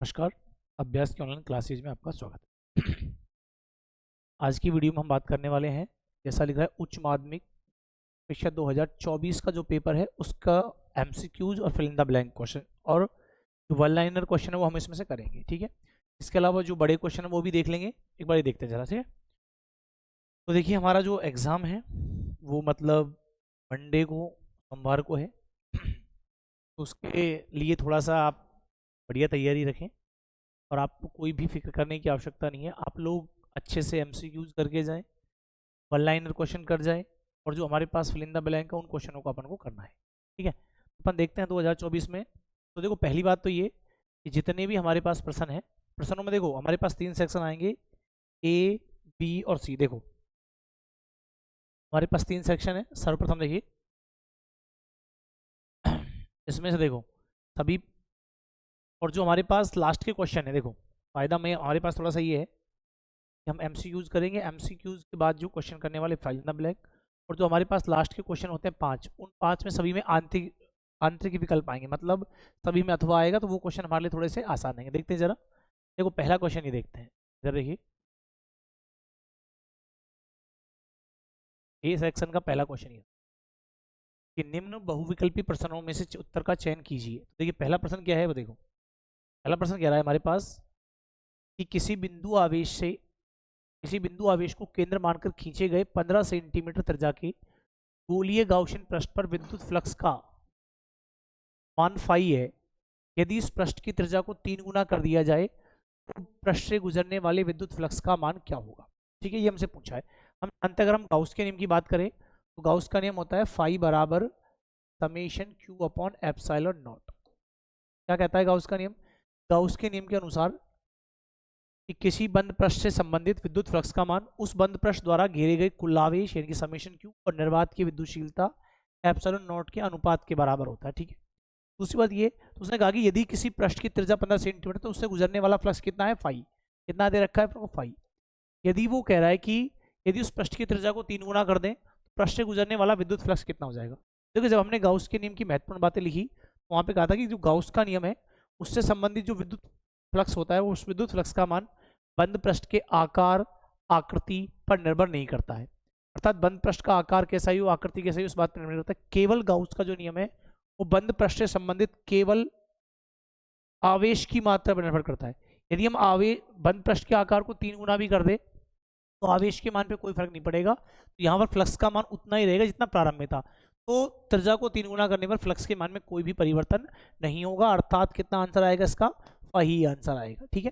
नमस्कार। अभ्यास की ऑनलाइन क्लासेज में आपका स्वागत है। आज की वीडियो में हम बात करने वाले हैं, जैसा लिखा है उच्च माध्यमिक परीक्षा 2024 का जो पेपर है उसका एमसीक्यूज और fill in the blank question और जो वन लाइनर क्वेश्चन है वो हम इसमें से करेंगे। ठीक है, इसके अलावा जो बड़े क्वेश्चन है वो भी देख लेंगे। एक बार ये देखते हैं जरा से। तो देखिए, हमारा जो एग्ज़ाम है वो मतलब मंडे को, सोमवार को है। तो उसके लिए थोड़ा सा आप बढ़िया तैयारी रखें और आपको कोई भी फिक्र करने की आवश्यकता नहीं है। आप लोग अच्छे से एमसीक्यूज करके जाएं, वन लाइनर क्वेश्चन कर जाएं और जो हमारे पास फिल इन द ब्लैंक है उन क्वेश्चनों को अपन को करना है। ठीक है, अपन देखते हैं 2024 में। तो देखो, पहली बात तो ये कि जितने भी हमारे पास प्रश्न हैं, प्रश्नों में देखो हमारे पास 3 सेक्शन आएंगे, ए, बी और सी। देखो हमारे पास 3 सेक्शन है। सर्वप्रथम देखिए इसमें से देखो सभी, और जो हमारे पास लास्ट के क्वेश्चन है, देखो फायदा में हमारे पास थोड़ा सा ये है कि हम एमसीक्यूज करेंगे, एमसीक्यूज के बाद जो क्वेश्चन करने वाले फिल इन द ब्लैंक, और जो हमारे पास लास्ट के क्वेश्चन होते हैं 5, उन 5 में सभी में आंतरिक आंतरिक विकल्प आएंगे, मतलब सभी में अथवा आएगा, तो वो क्वेश्चन हमारे लिए थोड़े से आसान आएंगे। देखते हैं जरा। देखो पहला क्वेश्चन ये देखते हैं, इधर देखिए ए सेक्शन का पहला क्वेश्चन ये कि निम्न बहुविकल्पी प्रश्नों में से उत्तर का चयन कीजिए। तो देखिए पहला प्रश्न क्या है वो देखो। पहला प्रश्न कह रहा है हमारे पास कि किसी बिंदु आवेश को केंद्र मानकर खींचे गए 15 सेंटीमीटर त्रिज्या के गोलीय गाउसियन पृष्ठ पर विद्युत फ्लक्स का मान फाई है। यदि इस पृष्ठ की त्रिज्या को 3 गुना कर दिया जाए तो पृष्ठ से गुजरने वाले विद्युत फ्लक्स का मान क्या होगा। ठीक है, ये हमसे पूछा है। हम जानते हैं, अगर हम गाउस के नियम की बात करें तो गाउस का नियम होता है फाई बराबर summation Q upon epsilon not. क्या कहता है गाउस का नियम? गाउस के नियम के अनुसार कि किसी बंद पृष्ठ से संबंधित विद्युत फ्लक्स का मान उस बंद पृष्ठ द्वारा घेरे गए कुल आवेश यानी कि समेशन क्यू और निर्वात की विद्युतशीलता एप्सिलॉन नॉट के अनुपात के बराबर होता है। ठीक है, दूसरी बात ये, तो उसने कहा कि यदि किसी पृष्ठ की त्रिज्या 15 सेंटीमीटर तो उससे गुजरने वाला फ्लक्स कितना है? फाई। कितना दे रखा है? फाई। यदि वो कह रहा है कि यदि उस पृष्ठ की त्रिज्या को 3 गुना कर दें तो पृष्ठ से गुजरने वाला विद्युत फ्लक्स कितना हो जाएगा। देखिए, जब हमने गाउस के नियम की महत्वपूर्ण बातें लिखी तो वहां पे कहा था कि जो गाउस का नियम है उससे संबंधित जो विद्युत फ्लक्स होता है, वो उस विद्युत फ्लक्स का मान बंद पृष्ठ के आकार आकृति पर निर्भर नहीं करता है। अर्थात बंद पृष्ठ का आकार कैसा ही हो, आकृति कैसा ही, उस बात पर निर्भर करता है। केवल गाउस का जो नियम है वो बंद पृष्ठ से संबंधित केवल आवेश की मात्रा पर निर्भर करता है। यदि हम आवेश बंद पृष्ठ के आकार को 3 गुना भी कर दे तो आवेश के मान पे कोई फर्क नहीं पड़ेगा। तो यहाँ पर फ्लक्स का मान उतना ही रहेगा जितना प्रारंभ में था। तो त्रिज्या को 3 गुना करने पर फ्लक्स के मान में कोई भी परिवर्तन नहीं होगा, अर्थात कितना आंसर आएगा इसका? वही आंसर आएगा। ठीक है,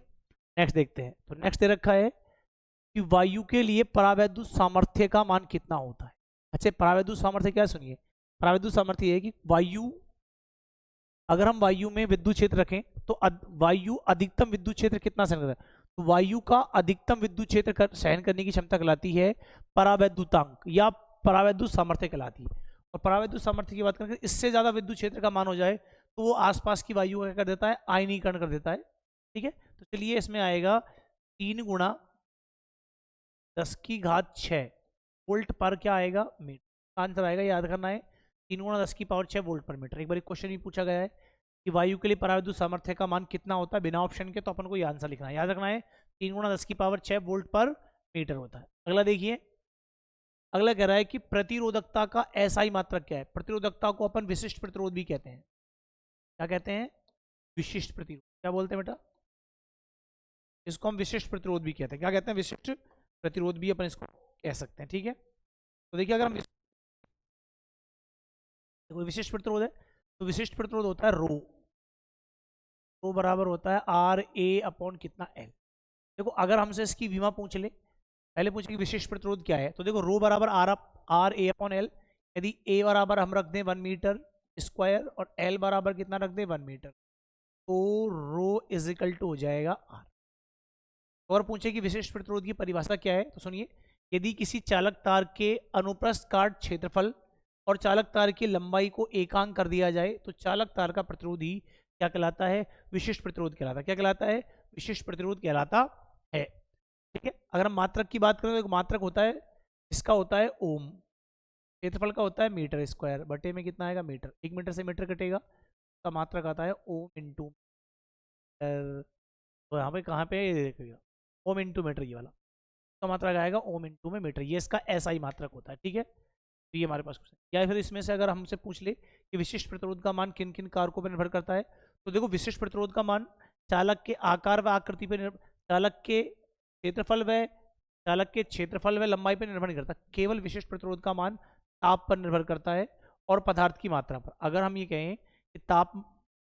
नेक्स्ट देखते हैं। तो नेक्स्ट दे रखा है कि वायु के लिए परावैद्युत सामर्थ्य का मान कितना होता है। अच्छा, परावैद्युत सामर्थ्य क्या है? सुनिए, परावैद्युत सामर्थ्य है कि वायु, अगर हम वायु में विद्युत क्षेत्र रखें तो वायु अधिकतम विद्युत क्षेत्र कितना सहन करता है? तो वायु का अधिकतम विद्युत क्षेत्र सहन करने की क्षमता कहलाती है परावैद्युतांक या परावैद्युत सामर्थ्य कहलाती है। और परावैद्युत सामर्थ्य की बात करें, इससे ज्यादा विद्युत क्षेत्र का मान हो जाए तो वो आसपास की वायु का कर देता है? आयनीकरण कर देता है। ठीक है, तो चलिए इसमें आएगा 3 × 10⁶ वोल्ट पर क्या आएगा? मीटर। आंसर आएगा, याद करना है, 3 × 10⁻⁴ वोल्ट पर मीटर। एक बार क्वेश्चन भी पूछा गया है कि वायु के लिए परावैद्युत सामर्थ्य का मान कितना होता है बिना ऑप्शन के, तो अपन को ये आंसर लिखना है, याद रखना है, 3 × 10⁻⁶ वोल्ट पर मीटर होता है। अगला देखिए, अगला कह रहा है कि प्रतिरोधकता का एसआई मात्रक क्या है। प्रतिरोधकता को अपन विशिष्ट प्रतिरोध भी कहते हैं। क्या कहते हैं? विशिष्ट प्रतिरोध। क्या बोलते हैं बेटा? इसको हम विशिष्ट प्रतिरोध भी कहते हैं। क्या कहते हैं? विशिष्ट प्रतिरोध भी अपन इसको कह सकते हैं। ठीक है, तो देखिए, अगर हम कोई विशिष्ट प्रतिरोध है तो विशिष्ट प्रतिरोध होता है रो। रो बराबर होता है आर ए अपॉन कितना? एल। देखो, अगर हमसे इसकी विमा पूछ ले, पहले पूछे कि विशिष्ट प्रतिरोध क्या है, तो देखो रो बराबर आर ए अपॉन एल। यदि ए बराबर हम रख दें 1 मीटर स्क्वायर और एल बराबर कितना रख दें? 1 मीटर, तो रो इज इक्वल टू हो जाएगा आर। और पूछे कि विशिष्ट प्रतिरोध की परिभाषा क्या है, तो सुनिए, यदि किसी चालक तार के अनुप्रस्थ काट क्षेत्रफल और चालक तार की लंबाई को एकांक कर दिया जाए तो चालक तार का प्रतिरोध ही क्या कहलाता है? विशिष्ट प्रतिरोध कहलाता है। क्या कहलाता है? विशिष्ट प्रतिरोध कहलाता है। ठीक है, अगर हम मात्रक की बात करें तो एक मात्रक होता है, इसका होता है ओम, क्षेत्रफल का होता है मीटर स्क्वायर, बटे में कितना आएगा? मीटर। 1 मीटर से मीटर कटेगा, तो मात्रक आता है ओम इंटू मीटर। तो यहाँ पे कहाँ पे ये देखिएगा ओम इंटू मीटर, ये वाला का मात्रक आएगा ओम इंटू में मीटर, ये इसका एसआई मात्रक होता है। ठीक है, तो ये हमारे पास क्वेश्चन। या फिर इसमें से अगर हमसे पूछ ले कि विशिष्ट प्रतिरोध का मान किन किन कारकों पर निर्भर करता है, तो देखो विशिष्ट प्रतिरोध का मान चालक के आकार व आकृति पर, चालक के क्षेत्रफल व चालक के क्षेत्रफल व लंबाई पर निर्भर नहीं करता, केवल विशिष्ट प्रतिरोध का मान ताप पर निर्भर करता है और पदार्थ की मात्रा पर। अगर हम ये कहें कि ताप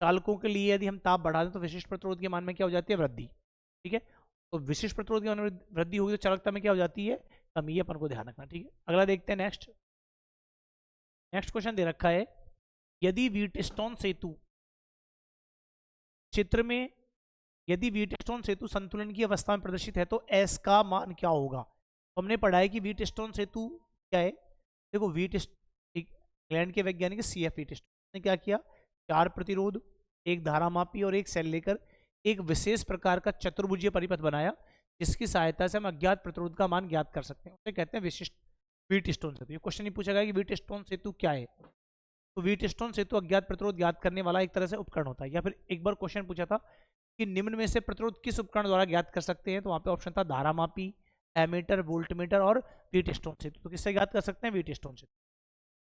चालकों के लिए यदि हम ताप बढ़ा दें तो विशिष्ट प्रतिरोध के मान में क्या हो जाती है, वृद्धि। ठीक है, तो विशिष्ट प्रतिरोध के मान में वृद्धि होगी तो चालकता में क्या हो जाती है, कमी। अपन को ध्यान रखना। ठीक है, अगला देखते हैं। नेक्स्ट क्वेश्चन दे रखा है, यदि व्हीटस्टोन सेतु चित्र में, यदि व्हीटस्टोन सेतु संतुलन की अवस्था में प्रदर्शित है तो एस का मान क्या होगा। तो हमने पढ़ा है कि व्हीटस्टोन सेतु क्या है। देखो इंग्लैंड के वैज्ञानिक CF व्हीटस्टोन ने क्या किया, 4 प्रतिरोध, एक धारामापी और एक सेल लेकर एक विशेष प्रकार का चतुर्भुजीय परिपथ बनाया, जिसकी सहायता से हम अज्ञात प्रतिरोध का मान ज्ञात कर सकते हैं। उसे कहते हैं विशिष्ट व्हीटस्टोन सेतु। ये क्वेश्चन नहीं पूछा गया कि व्हीटस्टोन सेतु क्या है, तो व्हीटस्टोन सेतु अज्ञात प्रतिरोध ज्ञात करने वाला एक तरह से उपकरण होता है। या फिर एक बार क्वेश्चन पूछा था कि निम्न में से प्रतिरोध किस उपकरण द्वारा ज्ञात कर सकते हैं, तो वहां पे ऑप्शन था धारामापी, एमीटर, वोल्टमीटर और व्हीटस्टोन सेतु। तो किससे ज्ञात कर सकते हैं, व्हीटस्टोन सेतु।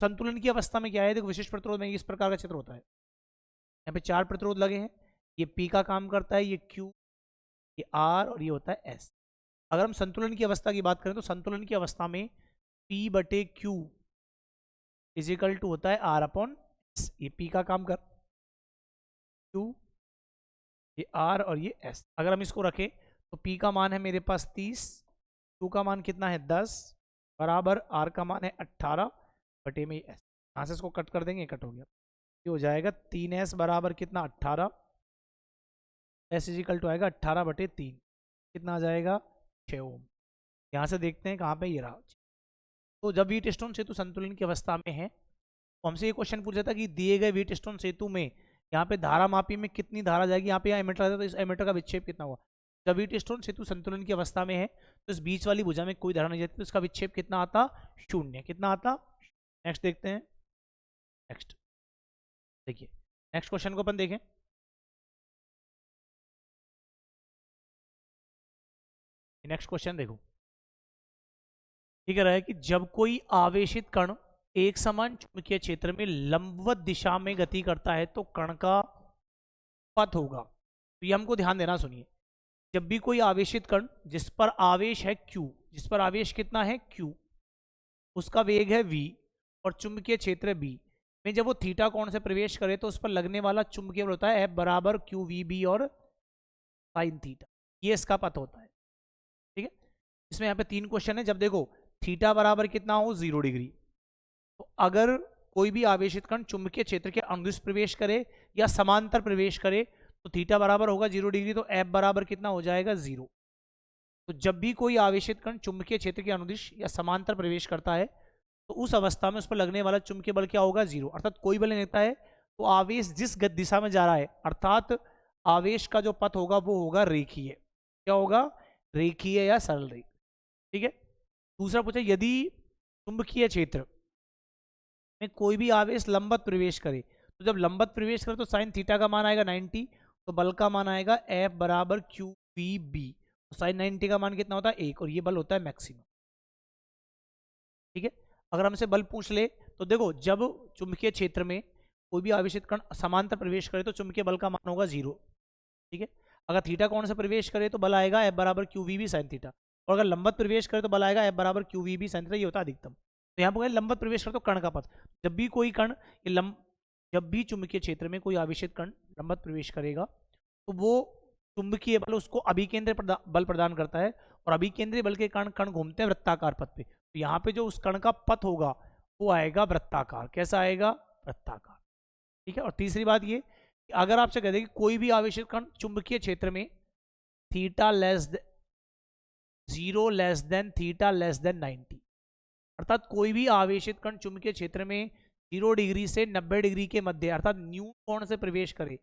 संतुलन की अवस्था में क्या है, देखो विशिष्ट प्रतिरोध में इस प्रकार का चित्र होता है, यहाँ पे 4 प्रतिरोध लगे हैं, ये P का काम करता है, ये Q, ये R और ये होता है S। अगर हम संतुलन की अवस्था की बात करें तो संतुलन की अवस्था में P/Q इजिकल टू होता है R/S। ये P का काम कर, Q, ये R और ये S। अगर हम इसको रखें तो P का मान है मेरे पास 30, Q का मान कितना है 10, बराबर R का मान है 18 बटे में S। यहाँ से इसको कट कर देंगे, कट हो गया, ये हो जाएगा 3S बराबर कितना 18, S इजिकल टू आएगा 18 बटे 3, कितना आ जाएगा 6 ओम। यहाँ से देखते हैं कहाँ पे, ये रहा। तो जब व्हीटस्टोन सेतु संतुलन की अवस्था में है तो हमसे ये क्वेश्चन पूछा था कि दिए गए व्हीटस्टोन सेतु में यहाँ पे धारामापी में कितनी धारा जाएगी, यहाँ पे यहाँ एमीटर आता है तो इस एमीटर का विक्षेप कितना हुआ। जब व्हीटस्टोन सेतु संतुलन की अवस्था में है तो इस बीच वाली भुजा में कोई धारा नहीं जाती, तो इसका विक्षेप कितना आता, 0। कितना आता। नेक्स्ट देखते हैं। नेक्स्ट देखिए, नेक्स्ट क्वेश्चन को अपन देखें। नेक्स्ट क्वेश्चन देखो, ठीक है, कि जब कोई आवेशित कण एक समान चुंबकीय क्षेत्र में लंबवत दिशा में गति करता है तो कण का पथ होगा। तो ये हमको ध्यान देना, सुनिए। जब भी कोई आवेशित कण जिस पर आवेश है Q, जिस पर आवेश कितना है Q, उसका वेग है V और चुंबकीय क्षेत्र B में जब वो थीटा कोण से प्रवेश करे तो उस पर लगने वाला चुंबकीय बल होता है F बराबर QVB और साइन थीटा। ये इसका पथ होता है। ठीक है, इसमें यहाँ पे 3 क्वेश्चन है। जब देखो थीटा बराबर कितना हो 0 डिग्री, तो अगर कोई भी आवेशित कण चुंबकीय क्षेत्र के अनुदिश प्रवेश करे या समांतर प्रवेश करे तो थीटा बराबर होगा 0 डिग्री, तो F बराबर कितना हो जाएगा 0। तो जब भी कोई आवेशित कण चुंबकीय क्षेत्र के अनुदिश या समांतर प्रवेश करता है तो उस अवस्था में उस पर लगने वाला चुंबकीय बल क्या होगा, 0। अर्थात कोई बल नहीं लगता है तो आवेश जिस दिशा में जा रहा है, अर्थात आवेश का जो पथ होगा वो होगा रेखीय। क्या होगा, रेखीय या सरल रेखा। ठीक है, दूसरा पूछा, यदि चुंबकीय क्षेत्र में कोई भी आवेश लंबवत प्रवेश करे तो जब लंबवत प्रवेश करे तो साइन थीटा का मान आएगा 90, तो बल का मान आएगा F बराबर QVB। तो साइन 90 का मान कितना होता है 1 और ये बल होता है मैक्सिमम। ठीक है, अगर हमसे बल पूछ ले तो देखो जब चुंबकीय क्षेत्र में कोई भी आवेशित कण समांतर प्रवेश करे तो चुंबकीय बल का मान होगा 0। ठीक है, अगर थीटा कोण से प्रवेश करे तो बल आएगा F बराबर QVB साइन थीटा, और अगर लंबवत प्रवेश करे तो बल आएगा F बराबर QVB साइन थीटा। ये होता है अधिकतम। तो यहाँ पर लंबवत प्रवेश करे तो कण का पथ, जब भी कोई कण जब भी चुंबकीय क्षेत्र में कोई आवेशित कण लंबवत प्रवेश करेगा तो वो चुंबकीय बल उसको अभिकेंद्री बल प्रदान करता है, और अभिकेंद्री बल के कारण कण घूमते हैं वृत्ताकार पथ पे। तो यहाँ पे जो उस कण का पथ होगा वो आएगा वृत्ताकार। कैसा आएगा, वृत्ताकार। ठीक है, और तीसरी बात ये, अगर आपसे कह दे कि कोई भी आवेशित कण चुंबकीय क्षेत्र में theta less 0 less than theta less than 90, अर्थात कोई भी आवेशित कण चुंबकीय क्षेत्र में 0 डिग्री से 90 डिग्री के मध्य अर्थात न्यू कोण से प्रवेश करे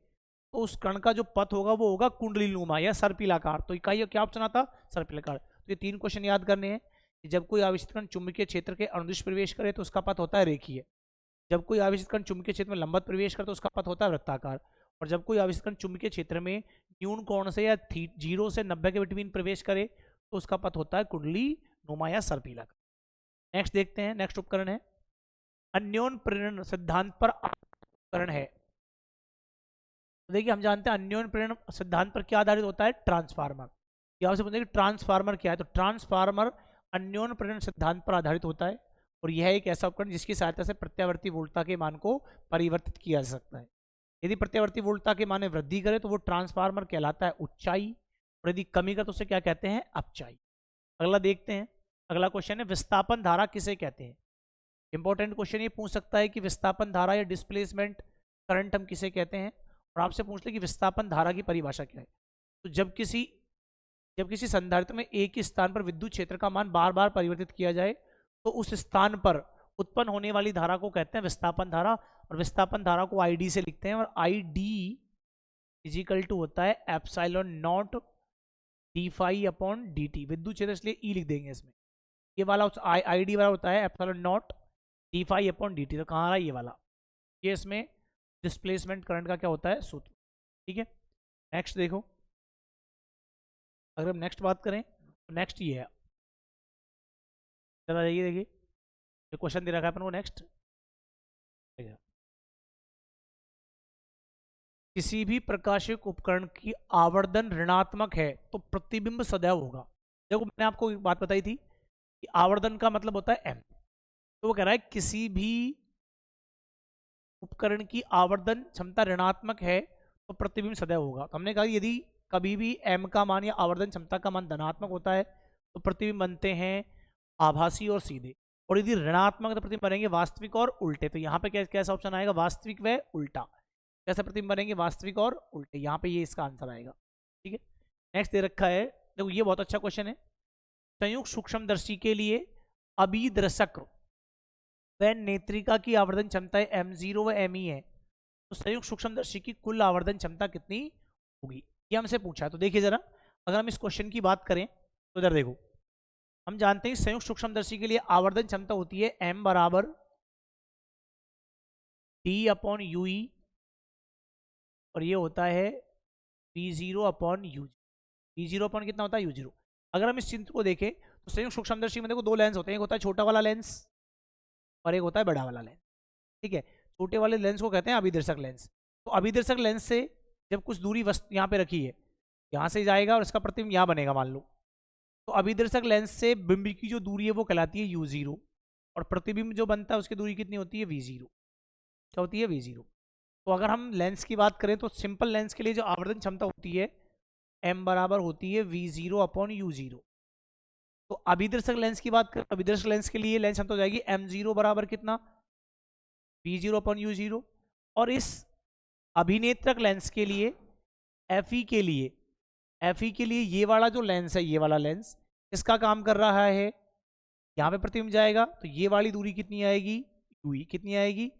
तो उस कण का जो पथ होगा वो होगा कुंडलीनुमा या सर्पिलाकार। तो इकाई क्या ऑप्शन आता, सर्पिलाकार। तो ये 3 क्वेश्चन याद करने हैं कि जब कोई आवेशित कण चुंबकीय क्षेत्र के अनुदिश प्रवेश करे तो उसका पथ होता है रेखीय, जब कोई आवेशित कण चुंबकीय क्षेत्र में लंबवत प्रवेश करे तो उसका पथ होता है वृत्ताकार, और जब कोई आवेशकण चुंबकीय क्षेत्र में न्यून कोण से या 0 से 90 के बिटवीन प्रवेश करे तो उसका पथ होता है कुंडली नुमा या सर्पिला। नेक्स्ट देखते हैं, नेक्स्ट उपकरण है अन्योन प्रेरण सिद्धांत पर उपकरण है। तो देखिए हम जानते हैं अन्योन प्रेरण सिद्धांत पर क्या आधारित होता है, ट्रांसफार्मर। यहाँ से पूछेंगे ट्रांसफार्मर क्या है, तो ट्रांसफार्मर अन्योन प्रेरण सिद्धांत पर आधारित होता है और यह एक ऐसा उपकरण जिसकी सहायता से प्रत्यावर्ती वोल्टता के मान को परिवर्तित किया जा सकता है। यदि प्रत्यावर्ती वोल्टता के मान में वृद्धि करे तो वो ट्रांसफार्मर कहलाता है उच्चाई, और यदि कमी करे तो उसे क्या कहते हैं, अपचाई। अगला देखते हैं, अगला क्वेश्चन है विस्थापन धारा किसे कहते हैं। इंपॉर्टेंट क्वेश्चन ये पूछ सकता है कि विस्थापन धारा या डिस्प्लेसमेंट करंट हम किसे कहते हैं, और आपसे पूछ ले कि विस्थापन धारा की परिभाषा क्या है। तो जब किसी संधारित्र में एक ही स्थान पर विद्युत क्षेत्र का मान बार बार परिवर्तित किया जाए तो उस स्थान पर उत्पन्न होने वाली धारा को कहते हैं विस्थापन धारा, और विस्थापन धारा को आई डी से लिखते हैं, और आई डी इजिकल टू होता है epsilon naught d phi upon d t. विद्युत क्षेत्र इसलिए ई लिख देंगे इसमें, ये वाला आई डी वाला होता है epsilon naught d phi upon d t. तो कहाँ रहा ये वाला, ये इसमें डिस्प्लेसमेंट करंट का क्या होता है, सूत्र। ठीक है, नेक्स्ट देखो, अगर हम नेक्स्ट बात करें तो नेक्स्ट ये है, चला जाइए देखिए जो क्वेश्चन दे रखा है अपन को। नेक्स्ट किसी भी प्रकाशिक उपकरण की आवर्धन ऋणात्मक है तो प्रतिबिंब सदैव होगा। देखो मैंने आपको एक बात बताई थी कि आवर्धन का मतलब होता है m, तो वो कह रहा है किसी भी उपकरण की आवर्धन क्षमता ऋणात्मक है तो प्रतिबिंब सदैव होगा। तो हमने कहा यदि कभी भी m का मान या आवर्धन क्षमता का मान धनात्मक होता है तो प्रतिबिंब बनते हैं आभासी और सीधे, और यदि ऋणात्मक तो प्रतिबिंब बनेंगे वास्तविक और उल्टे। तो यहाँ पे कैसा ऑप्शन आएगा, वास्तविक व उल्टा। कैसे प्रतिबिंब बनेंगे, वास्तविक और उल्टे, यहाँ पे ये इसका आंसर आएगा। ठीक है, नेक्स्ट दे रखा है, देखो ये बहुत अच्छा क्वेश्चन है। संयुक्त सूक्ष्मदर्शी के लिए अभिदर्शक व नेत्रिका की आवर्धन क्षमता m0 व me है, तो संयुक्त सूक्ष्मदर्शी की कुल आवर्धन क्षमता कितनी होगी, ये हमसे पूछा है। तो देखिए जरा, अगर हम इस क्वेश्चन की बात करें तो इधर देखो, हम जानते हैं संयुक्त सूक्ष्मदर्शी के लिए आवर्धन क्षमता होती है m बराबर d अपॉन यू, और ये होता है V0 upon you. V0 upon कितना होता है, U0। अगर हम इस चित्र को देखें तो संयुक्त सूक्ष्मदर्शी में देखो दो लेंस होते हैं, एक होता है छोटा वाला लेंस और एक होता है बड़ा वाला लेंस। ठीक है, छोटे वाले लेंस को कहते हैं अभिदर्शक लेंस। तो अभिदर्शक लेंस से जब कुछ दूरी वस्तु यहाँ पे रखी है, यहाँ से जाएगा और इसका प्रतिबिंब यहाँ बनेगा मान लो, तो अभिदर्शक लेंस से बिंब की जो दूरी है वो कहलाती है U0, और प्रतिबिंब जो बनता है उसकी दूरी कितनी होती है, V0। क्या होती है, V0। तो अगर हम लेंस की बात करें तो सिंपल लेंस के लिए जो आवर्धन क्षमता होती है m बराबर होती है V0 अपॉन U0। तो अभिदर्शक लेंस की बात करें, अभिदर्शक लेंस के लिए लेंस क्षमता हो जाएगी m0 बराबर कितना, V0 अपॉन U0। और इस अभिनेत्रक लेंस के लिए FE के लिए ये वाला जो लेंस है, ये वाला लेंस इसका काम कर रहा है, यहाँ पे प्रतिबिंब जाएगा तो ये वाली दूरी कितनी आएगी, UE कितनी आएगी।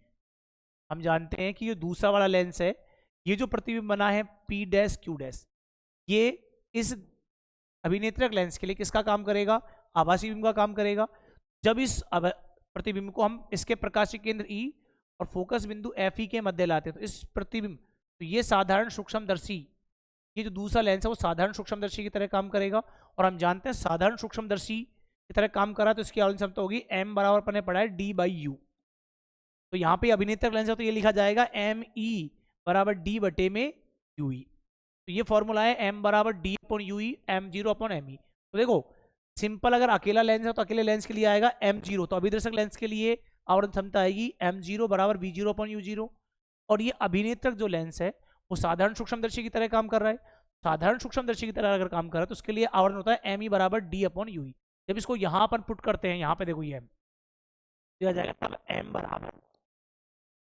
हम जानते हैं कि ये दूसरा वाला लेंस है, ये जो प्रतिबिंब बना है P डैश Q डैश, ये इस अभिनेत्रक लेंस के लिए किसका काम करेगा, आभासी बिंब का काम करेगा। जब इस प्रतिबिंब को हम इसके प्रकाशीय केंद्र E और फोकस बिंदु FE के मध्य लाते हैं तो इस प्रतिबिंब, तो ये साधारण सूक्ष्मदर्शी, ये जो दूसरा लेंस है वो साधारण सूक्ष्मदर्शी की तरह काम करेगा। और हम जानते हैं साधारण सूक्ष्मदर्शी की तरह काम कर रहा है तो इसकी आवर्धन क्षमता होगी m बराबर पने पड़ा है d/u। तो यहाँ पे अभिनेत्रक लेंस है तो ये लिखा जाएगा me बराबर d बटे में ue। तो ये फॉर्मूला है m बराबर d upon ue m0 upon me। तो देखो सिंपल अगर अकेला लेंस है तो अकेले लेंस के लिए आएगा m0, तो अभिदर्शक लेंस के लिए आवर्धन क्षमता आएगी m0 बराबर v0 अपॉन u0। और ये अभिनेत्रक जो लेंस है वो साधारण सूक्ष्मदर्शी की तरह काम कर रहा है, साधारण सूक्ष्मदर्शी की तरह अगर काम कर रहा है तो उसके लिए आवर्धन होता है me बराबर d अपॉन ue। जब इसको यहाँ पर पुट करते हैं, यहाँ पे देखो ये m दिया जाएगा, तब m बराबर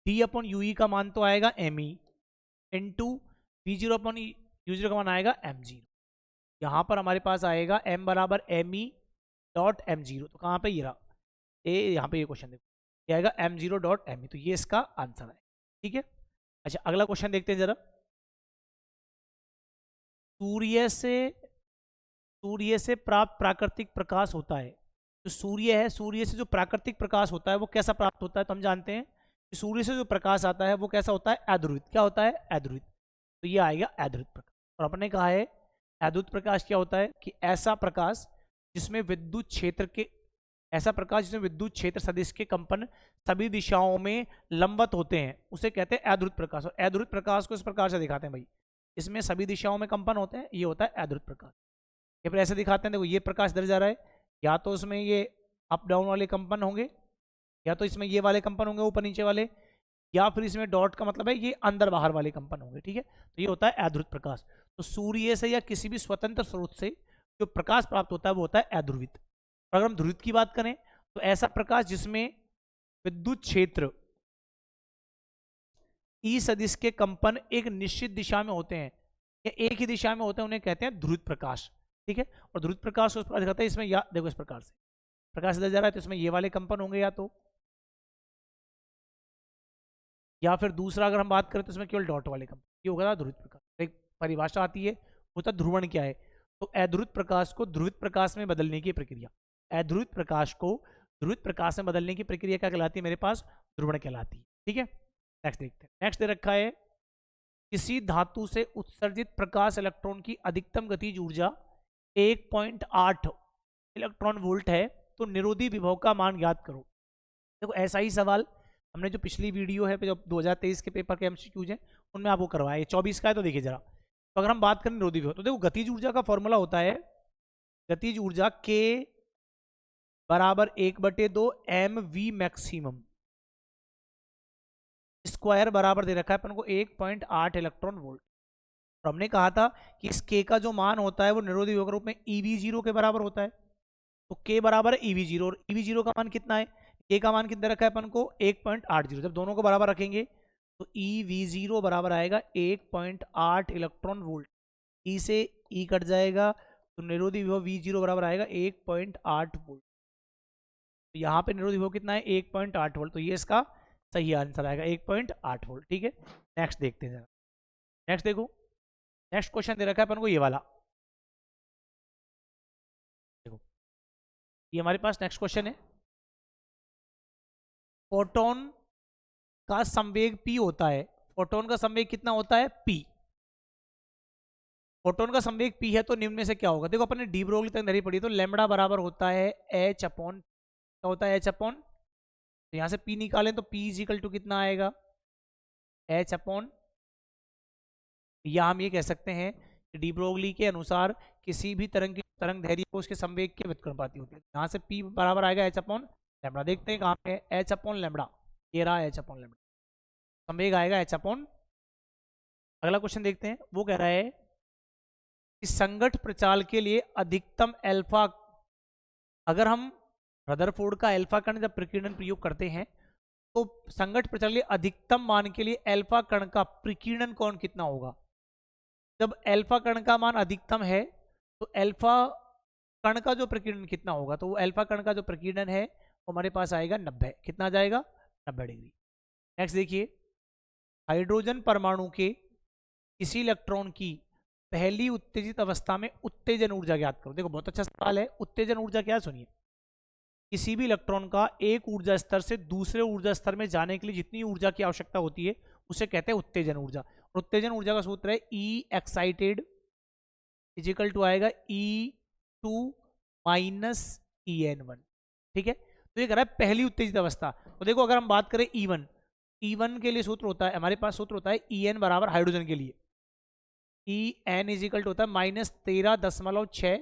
d अपॉन ue का मान तो आएगा me into v0 upon u0 का मान आएगा m0। यहाँ पर हमारे पास आएगा m बराबर me डॉट m0। तो कहाँ पे ये रहा, यहाँ पे ये क्वेश्चन देखो, ये आएगा m0 डॉट me। तो ये इसका आंसर है। ठीक है, अच्छा अगला क्वेश्चन देखते हैं जरा। सूर्य से प्राप्त प्राकृतिक प्रकाश होता है, जो सूर्य है, सूर्य से जो प्राकृतिक प्रकाश होता है वो कैसा प्राप्त होता है। तो हम जानते हैं कि सूर्य से जो प्रकाश आता है वो कैसा होता है, अध्रुवित। क्या होता है, अध्रुवित। तो ये आएगा अद्रुत प्रकाश। और अपने कहा है अद्रुत प्रकाश क्या होता है कि ऐसा प्रकाश जिसमें विद्युत क्षेत्र के ऐसा प्रकाश जिसमें विद्युत क्षेत्र सदिश के कंपन सभी दिशाओं में लंबवत होते हैं उसे कहते हैं अद्रुत प्रकाश। और अद्रुत प्रकाश को इस प्रकार से दिखाते हैं भाई, इसमें सभी दिशाओं में कंपन होते हैं, ये होता है अद्रुत प्रकाश। या फिर ऐसे दिखाते हैं, देखो ये प्रकाश इधर जा रहा है, या तो उसमें ये अप डाउन वाले कंपन होंगे, या तो इसमें ये वाले कंपन होंगे ऊपर नीचे वाले, या फिर इसमें डॉट का मतलब है ये अंदर बाहर वाले कंपन होंगे। ठीक है, तो ये होता है अध्रुवित प्रकाश। तो सूर्य से या किसी भी स्वतंत्र स्रोत से जो प्रकाश प्राप्त होता है वो होता है अध्रुवित। और अगर हम ध्रुवित की बात करें तो ऐसा प्रकाश जिसमें विद्युत क्षेत्र ई सदिश के कंपन एक निश्चित दिशा में होते हैं या एक ही दिशा में होते हैं, उन्हें कहते हैं ध्रुवित प्रकाश। ठीक है, और ध्रुवित प्रकाश को इस प्रकार दिखाते हैं, इसमें या देखो इस प्रकार से प्रकाश इधर जा रहा है तो इसमें ये वाले कंपन होंगे, या फिर दूसरा अगर हम बात करें तो इसमें केवल डॉट वाले कंपन, ये होगा ध्रुवित प्रकाश। एक परिभाषा आती है, होता ध्रुवण क्या है, तो अध्रुवित प्रकाश को ध्रुवित प्रकाश में बदलने की प्रक्रिया, अध्रुवित प्रकाश को ध्रुवित प्रकाश में बदलने की प्रक्रिया क्या कहलाती है, मेरे पास ध्रुवण कहलाती है। ठीक है, नेक्स्ट देखते हैं। नेक्स्ट दे रखा है किसी धातु से उत्सर्जित प्रकाश इलेक्ट्रॉन की अधिकतम गतिज ऊर्जा 1.8 इलेक्ट्रॉन वोल्ट है, तो निरोधी विभव का मान ज्ञात करो। देखो ऐसा ही सवाल हमने जो पिछली वीडियो है जो 2023 के पेपर के एमसीक्यूज हैं उनमें आपको करवाया, 24 का है, तो देखिए जरा। तो अगर हम बात करें निरोधी विभव, तो देखो गतिज ऊर्जा का फॉर्मूला होता है गतिज ऊर्जा K बराबर 1/2 mv मैक्सिमम स्क्वायर बराबर दे रखा है अपन को 1.8 इलेक्ट्रॉन वोल्ट। और हमने कहा था कि इस K का जो मान होता है वो निरोधी विभव के रूप में EV0 के बराबर होता है। तो K बराबर है EV0 और EV0 का मान कितना है, K का मान कितना रखा है अपन को 1.80। जब दोनों को बराबर रखेंगे तो EV0 बराबर आएगा 1.8 इलेक्ट्रॉन वोल्ट। E से E कट जाएगा तो निरोधी विभव V0 बराबर आएगा 1.8 वोल्ट। तो यहाँ पे निरोधी विभव कितना है 1.8 वोल्ट, तो ये इसका सही आंसर आएगा 1.8 वोल्ट। ठीक है, नेक्स्ट देखते हैं जरा। नेक्स्ट देखो, नेक्स्ट क्वेश्चन दे रखा है अपन को ये वाला, देखो ये हमारे पास नेक्स्ट क्वेश्चन है। फोटोन का संवेग p होता है, फोटोन का संवेग कितना होता है p, फोटोन का संवेग p है, तो निम्न में से क्या होगा। देखो अपन ने डी ब्रोगली तक नहीं पढ़ी, तो लैम्बडा बराबर होता है h अपॉन, क्या होता है h अपॉन, तो यहाँ से p निकालें तो p इज इक्वल टू कितना आएगा h अपॉन, या हम ये कह सकते हैं कि डी ब्रोगली के अनुसार किसी भी तरंग की तरंग दैर्घ्य को उसके संवेग के व्युत्क्रमानुपाती होती है। यहाँ से p बराबर आएगा h अपॉन लैम्बडा। देखते हैं कहाँ पे h अपॉन लैम्बडा, ये रहा h अपॉन लैम्बडा, संवेग आएगा h अपॉन। अगला क्वेश्चन देखते हैं, वो कह रहा है कि संगठ प्रचाल के लिए अधिकतम अल्फा, अगर हम रदरफोर्ड का अल्फा कण जब प्रकीर्णन प्रयोग करते हैं तो संगठ प्रचाल के लिए अधिकतम मान के लिए अल्फा कण का प्रकीर्णन कोण कितना होगा। जब अल्फा कण का मान अधिकतम है तो अल्फा कण का जो प्रकीर्णन कितना होगा, तो वो अल्फा कण का जो प्रकीर्णन है वो हमारे पास आएगा 90, कितना जाएगा 90 डिग्री। नेक्स्ट देखिए, हाइड्रोजन परमाणु के किसी इलेक्ट्रॉन की पहली उत्तेजित अवस्था में उत्तेजन ऊर्जा ज्ञात करो। देखो बहुत अच्छा सवाल है, उत्तेजन ऊर्जा क्या, सुनिए, किसी भी इलेक्ट्रॉन का एक ऊर्जा स्तर से दूसरे ऊर्जा स्तर में जाने के लिए जितनी ऊर्जा की आवश्यकता होती है उसे कहते हैं उत्तेजन ऊर्जा। और उत्तेजन ऊर्जा का सूत्र है E excited is equal to आएगा E2 माइनस EN1। ठीक है, तो ये कह रहा है पहली उत्तेजित अवस्था। तो देखो अगर हम बात करें E1 के लिए सूत्र होता है, हमारे पास सूत्र होता है En बराबर हाइड्रोजन के लिए En इज इक्वल टू होता है -13.6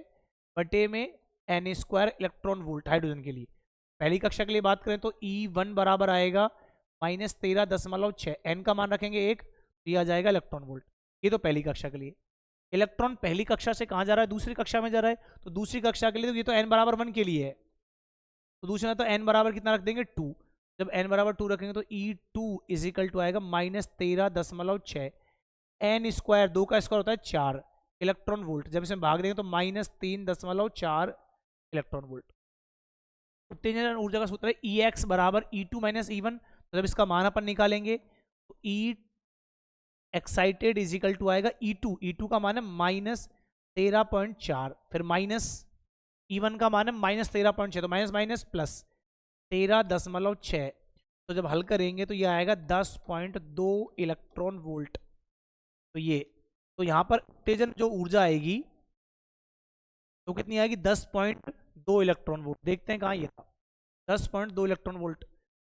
बटे में n square electron volt hydrogen के लिए। पहली कक्षा के लिए बात करें तो E1 बराबर आएगा -13.6, n का मान रखेंगे 1, तो ये आ जाएगा इलेक्ट्रॉन वोल्ट। ये तो पहली कक्षा के लिए। इलेक्ट्रॉन पहली कक्षा से कहाँ जा रहा है, दूसरी कक्षा में जा रहा है, तो दूसरी कक्षा के लिए तो ये तो n बराबर 1 के लिए है, तो दूसरे में तो n बराबर कितना रख देंगे 2। जब n बराबर 2 रखेंगे तो E2 इज इक्वल टू आएगा -13.6, n स्क्वायर 2 का स्क्वायर होता है 4 इलेक्ट्रॉन वोल्ट, जब इसमें भाग देंगे तो -3.4 इलेक्ट्रॉन वोल्ट। उत्तेजन ऊर्जा का सूत्र है Ex बराबर E2 माइनस E1, तो जब इसका मान अपन निकालेंगे तो E excited is equal to आएगा E2 का मान है -13.4, फिर माइनस E1 का मान है -13.6, तो माइनस माइनस प्लस 13.6, तो जब हल करेंगे तो ये आएगा 10.2 इलेक्ट्रॉन वोल्ट। तो ये, तो यहाँ पर उत्तेजन जो ऊर्जा आएगी तो कितनी आएगी, 10.2 इलेक्ट्रॉन वोल्ट। देखते हैं कहाँ ये था, 10.2 इलेक्ट्रॉन वोल्ट।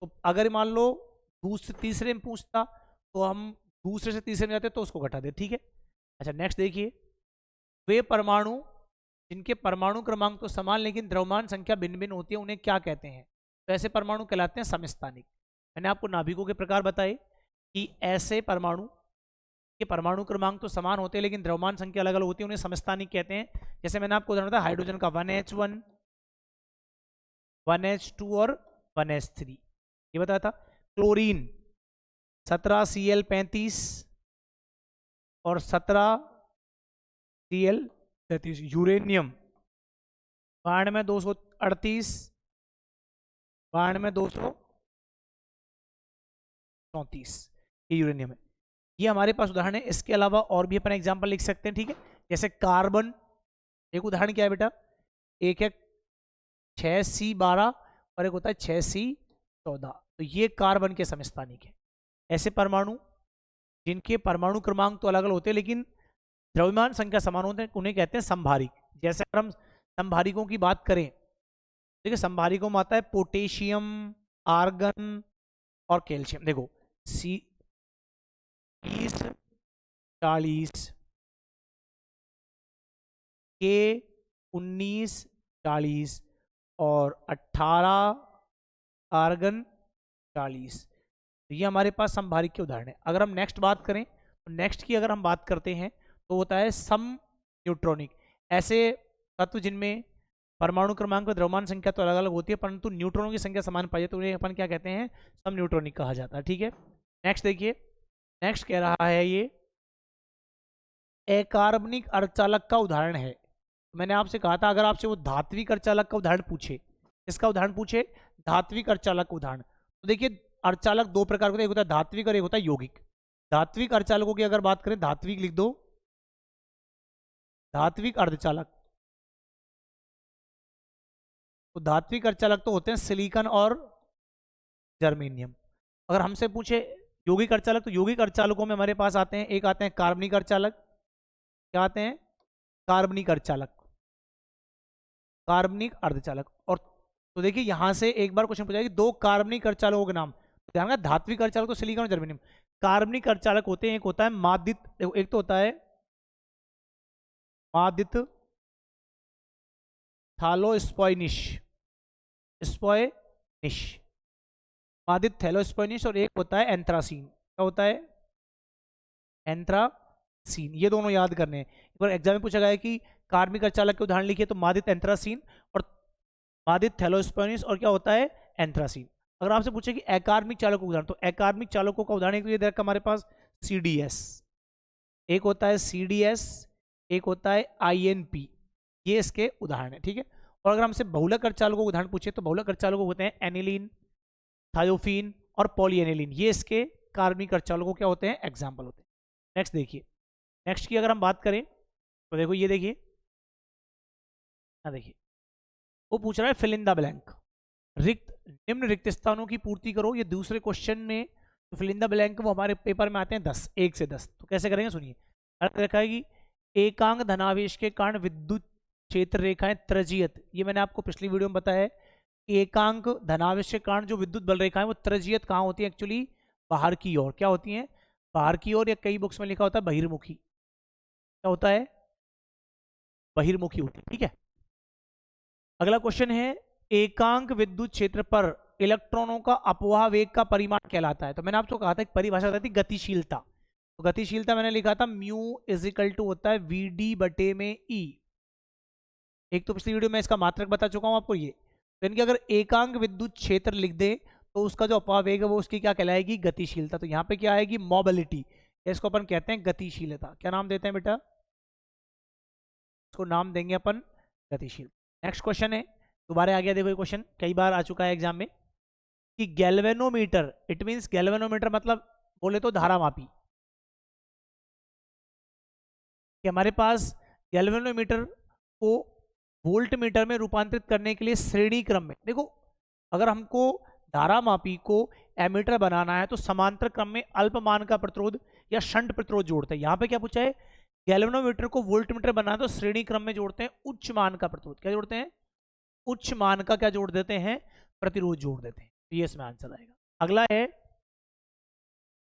तो अगर मान लो दूसरे तीसरे में पूछता तो हम दूसरे से तीसरे में जाते तो उसको घटा दे, ठीक है। अच्छा नेक्स्ट देखिए, वे परमाणु जिनके परमाणु क्रमांक तो समान लेकिन द्रव्यमान संख्या भिन्न भिन्न होती है उन्हें क्या कहते हैं? तो ऐसे परमाणु कहलाते हैं समस्थानिक। मैंने आपको नाभिकों के प्रकार बताए कि ऐसे परमाणु के परमाणु क्रमांक तो समान होते हैं लेकिन द्रव्यमान संख्या अलग अलग होती है, उन्हें समस्थानिक कहते हैं। जैसे मैंने आपको उदाहरण दिया हाइड्रोजन का 1H1, 1H2 और 1H3, ये बताया था। क्लोरीन 17Cl35 और 17Cl33। यूरेनियम 9238, 9234, ये यूरेनियम है। ये हमारे पास उदाहरण है। इसके अलावा और भी अपन एग्जांपल लिख सकते हैं, ठीक है। जैसे कार्बन, एक उदाहरण क्या है बेटा, एक है 6C12 और एक होता है 6C14, तो ये कार्बन के समस्थानिक है। ऐसे परमाणु जिनके परमाणु क्रमांक तो अलग अलग होते हैं लेकिन द्रव्यमान संख्या समान होते हैं उन्हें कहते हैं संभारिक। जैसे अगर हम संभारिकों की बात करें, देखिए संभारिकों में आता है पोटेशियम, आर्गन और कैल्शियम। देखो C40, K1940 और 18 आर्गन 40, तो ये हमारे पास संभारिक के उदाहरण है। अगर हम नेक्स्ट बात करें तो नेक्स्ट की अगर हम बात करते हैं तो होता है सम न्यूट्रॉनिक। ऐसे तत्व जिनमें परमाणु क्रमांक और द्रव्यमान संख्या तो अलग अलग होती है परंतु न्यूट्रॉनों की संख्या समान पाई जाती है, तो उन्हें अपन क्या कहते हैं, सम न्यूट्रॉनिक कहा जाता है, ठीक है। नेक्स्ट देखिए, नेक्स्ट कह रहा है ये अकार्बनिक अर्धचालक का उदाहरण है। मैंने आपसे कहा था अगर आपसे वो धात्विक अर्धचालक का उदाहरण पूछे, इसका उदाहरण पूछे, धात्विक अर्धचालक का उदाहरण, तो देखिए अर्धचालक दो प्रकार के होते हैं, एक होता है धात्विक और एक होता है यौगिक। धात्विक अर्धचालकों की अगर बात करें, धात्विक लिख दो, धात्विक अर्धचालक, तो धात्विक अर्धचालक तो होते हैं सिलिकॉन और जर्मेनियम। अगर हमसे पूछे यौगिक अर्धचालक, तो यौगिक अर्धचालकों में हमारे पास आते हैं, एक आते हैं कार्बनिक अर्धचालक, क्या आते हैं, कार्बनिक अर्धचालक, कार्बनिक अर्धचालक। और तो देखिए यहां से एक बार क्वेश्चन पूछा कि दो कार्बनिक अर्धचालकों के नाम, तो ध्यान रखना धात्विक अर्धचालक तो सिलिकॉन और जर्मेनियम, कार्बनिक अर्धचालक होते हैं, एक होता है मादित, एक तो होता है मादित थैलोस्पोइनिश, स्पोइनिश, मादित थैलोस्पोइनिश, और एक होता है एंथ्रासीन, क्या होता है, एंथ्रासीन। ये दोनों याद करने हैं। एक बार एग्जाम में पूछा गया है कि कार्बनिक अर्धचालक के उदाहरण लिखिए, तो मादित एंथ्रासीन और मादित थैलोस्पोइनिस और क्या होता है, एंथ्रासीन। अगर आपसे पूछे कि अकार्बनिक चालकों का उदाहरण, तो अकार्बनिक चालकों का उदाहरण एक तो हमारे पास CDS, एक होता है CDS, एक होता है INP, ये इसके उदाहरण है, ठीक है। और अगर हमसे बहुलक अर्धचालकों का उदाहरण पूछे, तो बहुलक अर्धचालकों होते हैं एनिलीन, थायोफीन और पॉलीएनिलीन, ये इसके कार्बनिक अर्धचालकों क्या होते हैं, एग्जाम्पल होते हैं। नेक्स्ट देखिए, नेक्स्ट की अगर हम बात करें तो देखो ये देखिए, देखिए वो पूछ रहा है फिल इन द ब्लैंक, निम्न रिक्त स्थानों की पूर्ति करो। ये दूसरे क्वेश्चन में तो फिल इन द ब्लैंक वो हमारे पेपर में आते हैं 10, 1 से 10। तो कैसे करेंगे सुनिए, अर्थ रखा है कि एकांक धनावेश के कारण विद्युत क्षेत्र रेखाएं त्रजीयत, ये मैंने आपको पिछली वीडियो में बताया है कि एकांक धनावेश के कारण जो विद्युत बल रेखाएं वो त्रजीयत कहाँ होती है, एक्चुअली बाहर की ओर, क्या होती हैं, बाहर की ओर, या कई बुक्स में लिखा होता है बहिर्मुखी, क्या होता है, बहिर्मुखी होती है, ठीक है। अगला क्वेश्चन है एकांक विद्युत क्षेत्र पर इलेक्ट्रॉनों का अपवाह वेग का परिमाण कहलाता है। तो मैंने आपको कहा था एक परिभाषा बताई थी गतिशीलता, तो गतिशीलता मैंने लिखा था म्यू इजिकल टू होता है VD बटे में E। एक तो पिछली वीडियो में इसका मात्रक बता चुका हूं आपको, ये तो इनकी अगर एकांक विद्युत क्षेत्र लिख दे तो उसका जो अपवाह वेग है वो उसकी क्या कहलाएगी, गतिशीलता। तो यहाँ पे क्या आएगी, मोबिलिटी, इसको अपन कहते हैं गतिशीलता। क्या नाम देते हैं बेटा, इसको नाम देंगे अपन गतिशील। नेक्स्ट क्वेश्चन है, दोबारा आ गया, देखो ये क्वेश्चन कई बार आ चुका है एग्जाम में कि गैल्वेनोमीटर, इट मींस गैल्वेनोमीटर मतलब बोले तो धारामापी, कि हमारे पास गैल्वेनोमीटर को वोल्ट मीटर में रूपांतरित करने के लिए श्रेणी क्रम में, देखो अगर हमको धारामापी को एमीटर बनाना है तो समांतर क्रम में अल्पमान का प्रतिरोध या शंट प्रतिरोध जोड़ते हैं। यहाँ पे क्या पूछा है, गैल्वेनोमीटर को वोल्टमीटर बनाना तो श्रेणी क्रम में जोड़ते हैं, उच्च मान का प्रतिरोध क्या जोड़ते हैं, उच्च मान का क्या जोड़ देते हैं, प्रतिरोध जोड़ देते हैं। तो ये इसमें आंसर आएगा। अगला है,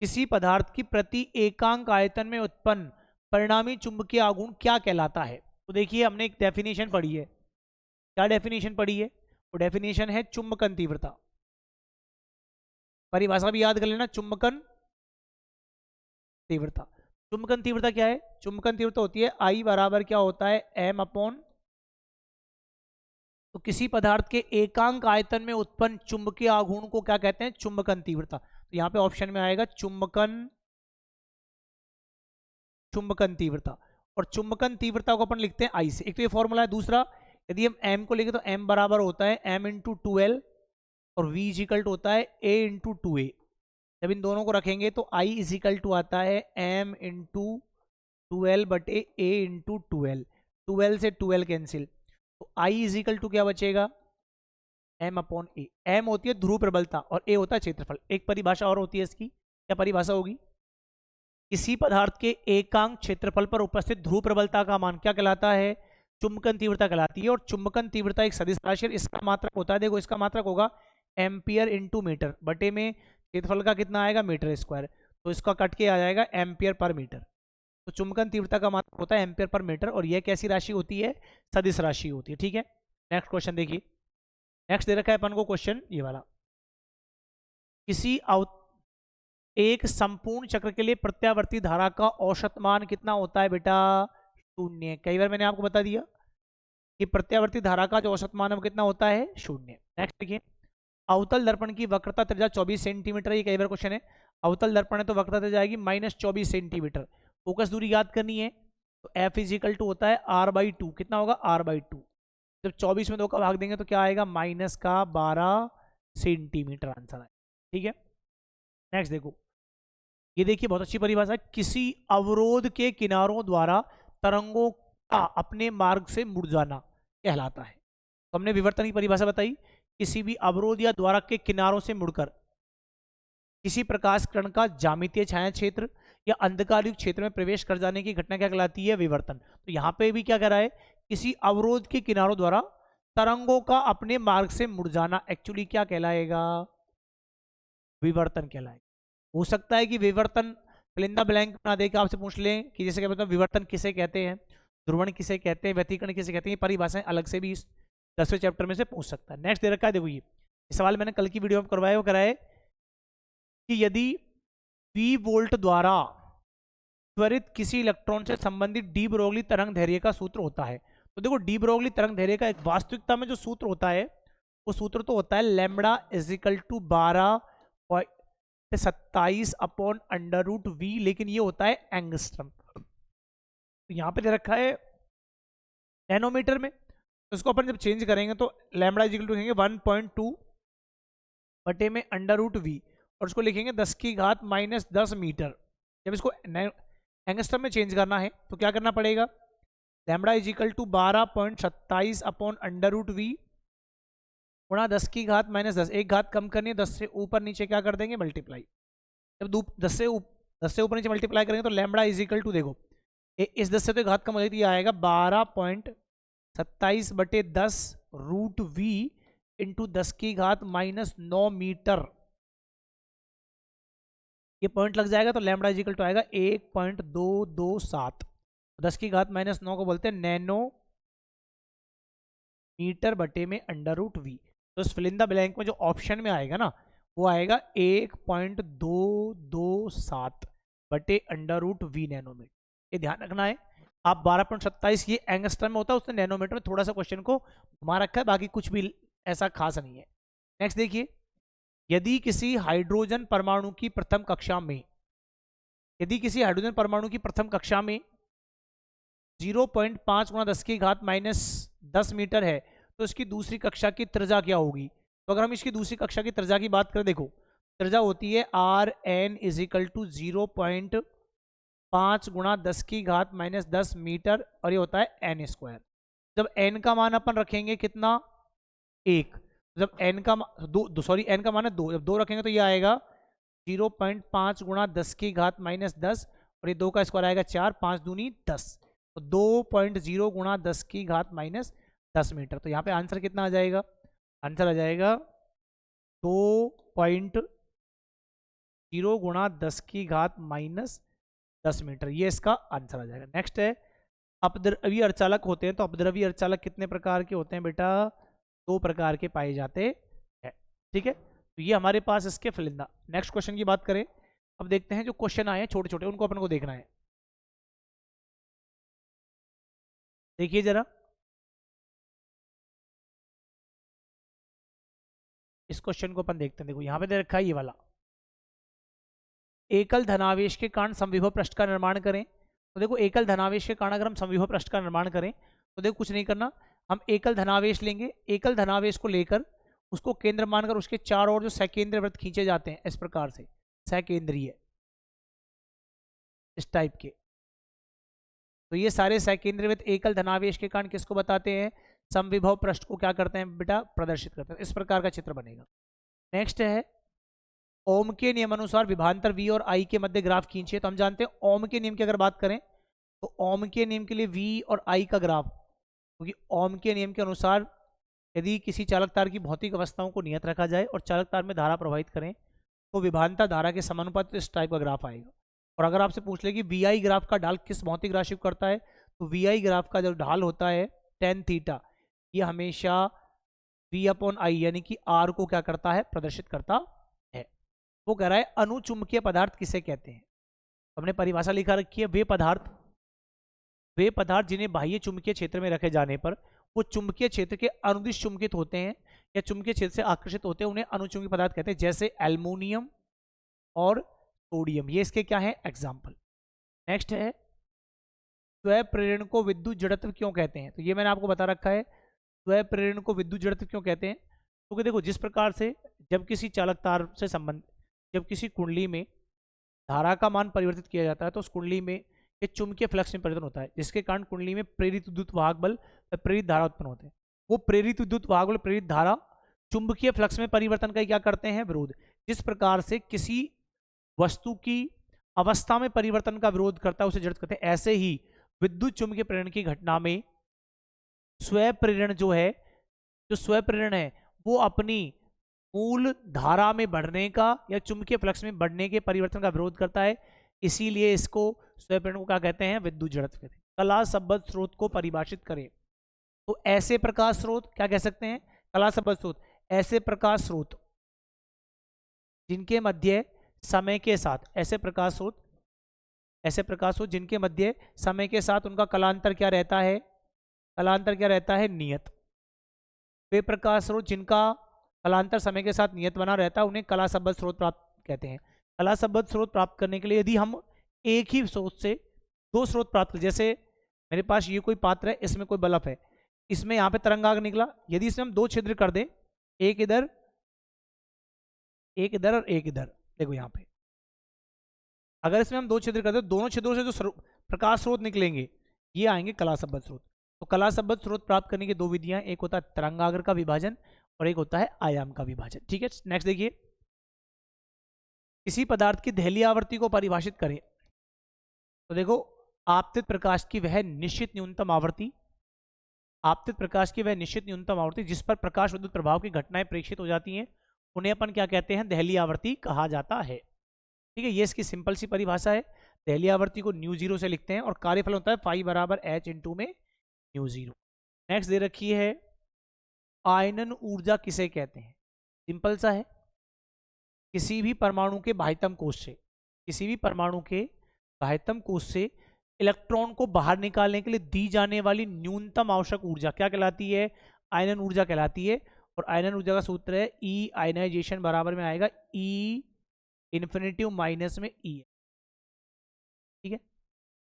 किसी पदार्थ की प्रति एकांक आयतन में उत्पन्न परिणामी चुंबकीय आघूर्ण क्या कहलाता है। तो देखिए हमने एक डेफिनेशन पढ़ी है, क्या डेफिनेशन पढ़ी है, वो डेफिनेशन है चुंबकन तीव्रता। परिभाषा भी याद कर लेना, चुंबकन तीव्रता। चुंबकन तीव्रता क्या है, चुंबकन तीव्रता होती है I बराबर क्या होता है, m अपॉन, तो किसी पदार्थ के एकांक आयतन में उत्पन्न चुंबकीय आघूर्ण को क्या कहते हैं, चुंबकन तीव्रता। तो यहाँ पे ऑप्शन में आएगा चुंबकन तीव्रता। और चुंबकन तीव्रता को अपन लिखते हैं I से, एक तो ये फॉर्मूला है। दूसरा, यदि हम m को लेंगे तो m बराबर होता है m इंटू 2l और v इजिकल टू होता है a इंटू 2a। जब इन दोनों को रखेंगे तो I इजिकल टू आता है m इंटू 2l बटे a इंटू 2l, 2l से 2l कैंसिल, तो I इजिकल टू क्या बचेगा, m अपॉन a। m होती है ध्रुव प्रबलता और a होता है क्षेत्रफल। एक परिभाषा और होती है इसकी, क्या परिभाषा होगी, किसी पदार्थ के एकांक क्षेत्रफल पर उपस्थित ध्रुव प्रबलता का मान क्या कहलाता है, चुंबकन तीव्रता कहलाती है। और चुंबकन तीव्रता एक सदिश राशि है, इसका मात्रक होता है, देखो इसका मात्रक होगा एम्पियर इंटू मीटर, बटे में क्षेत्रफल का कितना आएगा, मीटर स्क्वायर, तो इसका कट के आ जाएगा एम्पियर पर मीटर। तो चुंबकन तीव्रता का मात्रक होता है एम्पियर पर मीटर और यह कैसी राशि होती है, सदिश राशि होती है। ठीक है, नेक्स्ट क्वेश्चन देखिए, नेक्स्ट दे रखा है अपन को क्वेश्चन ये वाला, किसी एक संपूर्ण चक्र के लिए प्रत्यावर्ती धारा का औसत मान कितना होता है बेटा, 0। कई बार मैंने आपको बता दिया कि प्रत्यावर्ती धारा का जो औसत मान है वो कितना होता है, 0। नेक्स्ट देखिए, अवतल दर्पण की वक्रता त्रिज्या 24 सेंटीमीटर, ये कई बार क्वेश्चन है। अवतल दर्पण है तो वक्रता त्रिज्या आएगी -24 सेंटीमीटर। फोकस दूरी याद करनी है तो F इजिकल टू होता है R/2, कितना होगा, R/2। जब 24 में 2 का भाग देंगे तो क्या आएगा, -12 सेंटीमीटर आंसर आएगा। ठीक है, नेक्स्ट देखो, ये देखिए बहुत अच्छी परिभाषा है, किसी अवरोध के किनारों द्वारा तरंगों का अपने मार्ग से मुड़ जाना कहलाता है। तो हमने विवर्तन की परिभाषा बताई, किसी भी अवरोध या द्वारक के किनारों से मुड़कर किसी प्रकाश किरण का ज्यामितीय छाया क्षेत्र या अंधकारयुक्त क्षेत्र में प्रवेश कर जाने की घटना क्या कहलाती है, विवर्तन। तो यहाँ पे भी क्या कह रहा है, किसी अवरोध के किनारों द्वारा तरंगों का अपने मार्ग से मुड़ जाना एक्चुअली क्या कहलाएगा, विवर्तन कहलाएगा। हो सकता है कि विवर्तन फिलिंदा ब्लैंक बना दे के आपसे पूछ लें कि जैसे क्या मतलब विवर्तन किसे कहते हैं, ध्रुवण किसे कहते हैं, व्यतिकरण किसे कहते हैं, परिभाषाएं अलग से भी इस 10वें चैप्टर में से पूछ सकता है। नेक्स्ट दे रखा है, देखो ये सवाल मैंने कल की वीडियो में करवाया, वो कराए कि यदि V वोल्ट द्वारा त्वरित किसी इलेक्ट्रॉन से संबंधित डी ब्रोगली तरंग धैर्य का सूत्र होता है। तो देखो डी ब्रोगली तरंग धैर्य का एक वास्तविकता में जो सूत्र होता है वो सूत्र तो होता है lambda is equal to 12.27 upon √V, लेकिन ये होता है एंगस्ट्रम। तो यहाँ पे दे रखा है नैनोमीटर में, तो इसको अपन जब चेंज करेंगे तो लैम्बडा इजिकल टू लिखेंगे 1.2 बटे में √V और उसको लिखेंगे 10 की घात -10 मीटर। जब इसको एंगस्ट्रम में चेंज करना है तो क्या करना पड़ेगा, lambda is equal to 12.27 upon √V गुणा 10 की घात -10, एक घात कम करनी है, 10 से ऊपर नीचे क्या कर देंगे, मल्टीप्लाई। जब 10 से ऊपर नीचे मल्टीप्लाई करेंगे तो लैम्बडा इजिकल टू देखो इस 10 से तो घात कम हो जाती है, आएगा 12.27 बटे 10 √V इंटू 10 की घात -9 मीटर। ये पॉइंट लग जाएगा तो लैम्बडा इजिकल टू आएगा 1.227, 10 की घात -9 को बोलते हैं नैनो मीटर बटे में √V। तो इस फिलिंदा ब्लैंक में जो ऑप्शन में आएगा ना वो आएगा 1.227 बटे √V नैनोमीटर। ये ध्यान रखना है, आप 12.27 ये एंगस्ट्रम में होता है, उसने नैनोमीटर में थोड़ा सा क्वेश्चन को घुमा रखा है, बाकी कुछ भी ऐसा खास नहीं है। नेक्स्ट देखिए, यदि किसी हाइड्रोजन परमाणु की प्रथम कक्षा में 0.5 गुणा 10 की घात -10 मीटर है तो इसकी दूसरी कक्षा की त्रिज्या क्या होगी। तो अगर हम इसकी दूसरी कक्षा की त्रिज्या की बात करें, देखो त्रिज्या होती है Rn इजिकल टू 0.5 गुणा 10 की घात -10 मीटर और ये होता है n²। जब n का मान अपन रखेंगे कितना, 1, जब n का मान n का मान है 2, जब 2 रखेंगे तो ये आएगा 0.5 गुणा 10 की घात -10 और ये 2 का स्क्वायर आएगा 4, 5 दूनी 10, तो 2.0 गुणा 10 की घात माइनस 10 मीटर। तो यहाँ पे आंसर कितना आ जाएगा? आंसर आ जाएगा 2.0 गुणा 10 की घात माइनस 10 मीटर, ये इसका आंसर आ जाएगा। नेक्स्ट है अपद्रव्य अर्चालक होते हैं, तो अपद्रव्य अर्चालक कितने प्रकार के होते हैं बेटा? 2 प्रकार के पाए जाते हैं। ठीक है, तो ये हमारे पास इसके फिलिंदा। नेक्स्ट क्वेश्चन की बात करें, अब देखते हैं जो क्वेश्चन आए हैं छोटे छोटे, उनको अपन को देखना है। देखिए जरा, इस क्वेश्चन को अपन देखते हैं। देखो यहाँ पे दे रखा है ये वाला, एकल धनावेश के कारण समविभव पृष्ठ का निर्माण करें। तो देखो एकल धनावेश के कारण अगर हम समविभव पृष्ठ का निर्माण करें तो देखो कुछ नहीं करना, हम एकल धनावेश लेंगे, एकल धनावेश को लेकर उसको केंद्र मानकर उसके चारों ओर जो सकेंद्रीय वृत्त खींचे जाते हैं इस प्रकार से, सकेंद्रीय इस टाइप के, तो ये सारे सकेंद्रीय वृत्त एकल धनावेश के कारण किसको बताते हैं? समविभव पृष्ठ को क्या करते हैं बेटा? प्रदर्शित करते हैं। इस प्रकार का चित्र बनेगा। नेक्स्ट है ओम के नियम अनुसार विभांतर v और i के मध्य ग्राफ खींचिए। तो हम जानते हैं ओम के नियम की अगर बात करें तो ओम के नियम के लिए v और i का ग्राफ, क्योंकि ओम के नियम के अनुसार यदि किसी चालक तार की भौतिक अवस्थाओं को नियत रखा जाए और चालक तार में धारा प्रवाहित करें तो विभांतर धारा के समानुपातिक इस टाइप का ग्राफ आएगा। और अगर आपसे पूछ ले कि vi ग्राफ का ढाल किस भौतिक राशि को करता है, तो vi ग्राफ का जो ढाल होता है tan थीटा, ये हमेशा v/i यानी कि r को क्या करता है? प्रदर्शित करता है। वो कह रहा है अनुचुंबकीय पदार्थ किसे कहते हैं? हमने परिभाषा लिखा रखी है, वे पदार्थ जिन्हें बाह्य चुंबकीय क्षेत्र में रखे जाने पर वो चुंबकीय क्षेत्र के अनुदिश चुंबित होते हैं या चुंबकीय क्षेत्र से आकर्षित होते हैं, उन्हें अनुचुंबकीय पदार्थ कहते हैं। जैसे एल्युमिनियम और सोडियम, ये इसके क्या है? एग्जाम्पल। नेक्स्ट है स्वप्रेरण को विद्युत जड़त्व क्यों कहते हैं? तो ये मैंने आपको बता रखा है, स्वप्रेरण को विद्युत जड़त्व क्यों कहते हैं? क्योंकि देखो जिस प्रकार से जब किसी चालक तार से संबंध, जब किसी कुंडली में धारा का मान परिवर्तित किया जाता है तो उस कुंडली में एक चुंबकीय फ्लक्स में परिवर्तन होता है, जिसके कारण कुंडली में प्रेरित विद्युत वाहक बल, प्रेरित धारा उत्पन्न होते हैं। वो प्रेरित विद्युत वाहक बल, प्रेरित धारा चुंबकीय फ्लक्स में परिवर्तन का क्या करते हैं? विरोध। जिस प्रकार से किसी वस्तु की अवस्था में परिवर्तन का विरोध करता है उसे जड़त्व कहते हैं। ऐसे ही विद्युत चुंबकीय प्रेरण की घटना में स्वप्रेरण जो है, जो स्वप्रेरण है वो अपनी मूल धारा में बढ़ने का या चुंबकीय फ्लक्स में बढ़ने के परिवर्तन का विरोध करता है, इसीलिए इसको स्वप्रेरण को क्या कहते हैं? विद्युत जड़त्व कहते हैं। कला संबद्ध स्रोत को परिभाषित करें। तो ऐसे प्रकाश स्रोत क्या कह सकते हैं? कला संबद्ध स्रोत ऐसे प्रकाश स्रोत जिनके मध्य समय के साथ, ऐसे प्रकाश स्रोत जिनके मध्य समय के साथ उनका कलांतर क्या रहता है? कलांतर क्या रहता है? नियत। वे प्रकाश स्रोत जिनका कलांतर समय के साथ नियत बना रहता है उन्हें कला संबद्ध स्रोत प्राप्त कहते हैं। कला संबद्ध स्रोत प्राप्त करने के लिए यदि हम एक ही स्रोत से 2 स्रोत प्राप्त करें, जैसे मेरे पास ये कोई पात्र है, इसमें कोई बल्ब है, इसमें यहाँ पे तरंगाग निकला, यदि इसमें हम 2 छिद्र कर दें, एक इधर और एक इधर, देखो यहाँ पे अगर इसमें हम 2 छिद्र कर दें, दोनों छिद्रों से जो प्रकाश स्रोत निकलेंगे ये आएंगे कला संबद्ध स्रोत। तो कला संबद्ध स्रोत प्राप्त करने की 2 विधियां, एक होता है तरंगाग्र का विभाजन और एक होता है आयाम का विभाजन। ठीक है, नेक्स्ट देखिए, किसी पदार्थ की दहलीय आवृत्ति को परिभाषित करें। तो देखो आपतित प्रकाश की वह निश्चित न्यूनतम आवृत्ति, आपतित प्रकाश की वह निश्चित न्यूनतम आवृत्ति जिस पर प्रकाश विद्युत प्रभाव की घटनाएं प्रेषित हो जाती हैं, उन्हें अपन क्या कहते हैं? दहलीय आवृत्ति कहा जाता है। ठीक है, ये इसकी सिंपल सी परिभाषा है। दहलीय आवृत्ति को न्यू 0 से लिखते हैं और कार्यफल होता है फाई बराबर h इंटू में न्यू 0। नेक्स्ट दे रखी है आयनन ऊर्जा किसे कहते हैं? सिंपल सा है, किसी भी परमाणु के बाह्यतम कोश से इलेक्ट्रॉन को बाहर निकालने के लिए दी जाने वाली न्यूनतम आवश्यक ऊर्जा क्या कहलाती है? आयनन ऊर्जा कहलाती है। और आयनन ऊर्जा का सूत्र है ई आयनाइजेशन बराबर में आएगा ई इन्फिनिटिव माइनस में ई। ठीक है,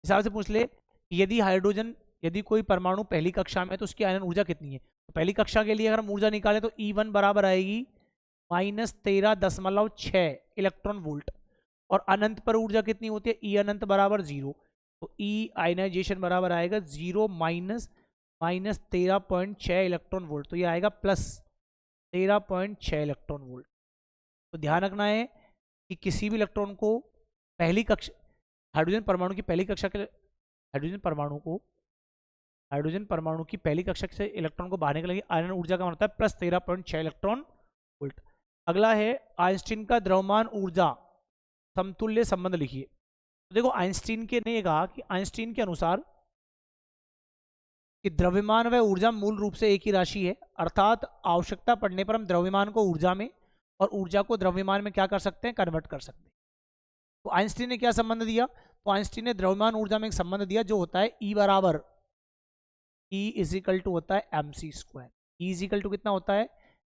हिसाब से पूछ ले यदि हाइड्रोजन, यदि कोई परमाणु पहली कक्षा में है तो उसकी आयनन ऊर्जा कितनी है? तो पहली कक्षा के लिए अगर हम ऊर्जा निकालें तो E1 बराबर आएगी -13.6 इलेक्ट्रॉन वोल्ट, और अनंत पर ऊर्जा कितनी होती है? E अनंत बराबर 0, तो E आयनाइजेशन बराबर आएगा 0 माइनस 13.6 इलेक्ट्रॉन वोल्ट, तो ये आएगा प्लस 13.6 इलेक्ट्रॉन वोल्ट। तो ध्यान रखना है कि किसी भी इलेक्ट्रॉन को पहली कक्षा, हाइड्रोजन परमाणु की पहली कक्षा के हाइड्रोजन परमाणु की पहली कक्षा से इलेक्ट्रॉन को बाहर निकलेगी आयरन ऊर्जा का मान होता है +13.6 इलेक्ट्रॉन वोल्ट। अगला है आइंस्टीन का द्रव्यमान ऊर्जा समतुल्य संबंध लिखिए। तो देखो आइंस्टीन के ने कहा कि आइंस्टीन के अनुसार कि द्रव्यमान व ऊर्जा मूल रूप से एक ही राशि है, अर्थात आवश्यकता पड़ने पर हम द्रव्यमान को ऊर्जा में और ऊर्जा को द्रव्यमान में क्या कर सकते हैं, कन्वर्ट कर सकते हैं। तो आइंस्टीन ने क्या संबंध दिया, तो आइंस्टीन ने द्रव्यमान ऊर्जा में एक संबंध दिया जो होता है E बराबर E इजिकल टू होता है mc²। E इजिकल टू कितना होता है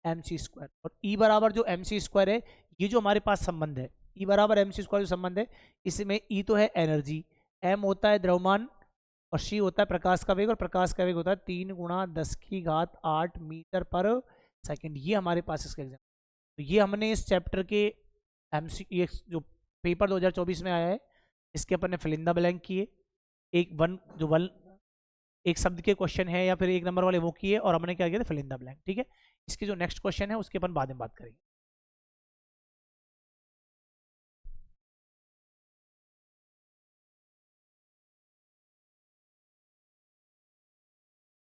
mc², और E बराबर जो mc² है, ये जो हमारे पास संबंध है E बराबर mc² जो संबंध है, इसमें E तो है एनर्जी, m होता है द्रव्यमान और c होता है प्रकाश का वेग, और प्रकाश का वेग होता है 3 × 10⁸ मीटर पर सेकंड। ये हमारे पास इसका एग्जाम। तो ये हमने इस चैप्टर के ये जो पेपर 2024 में आया है, इसके अपन ने फिल इन द ब्लैंक किए, एक शब्द के क्वेश्चन है या फिर 1 नंबर वाले वो किए, और हमने क्या किया था, फिल इन द ब्लैंक। ठीक है, इसके जो नेक्स्ट क्वेश्चन है उसके अपन बाद में बात करेंगे।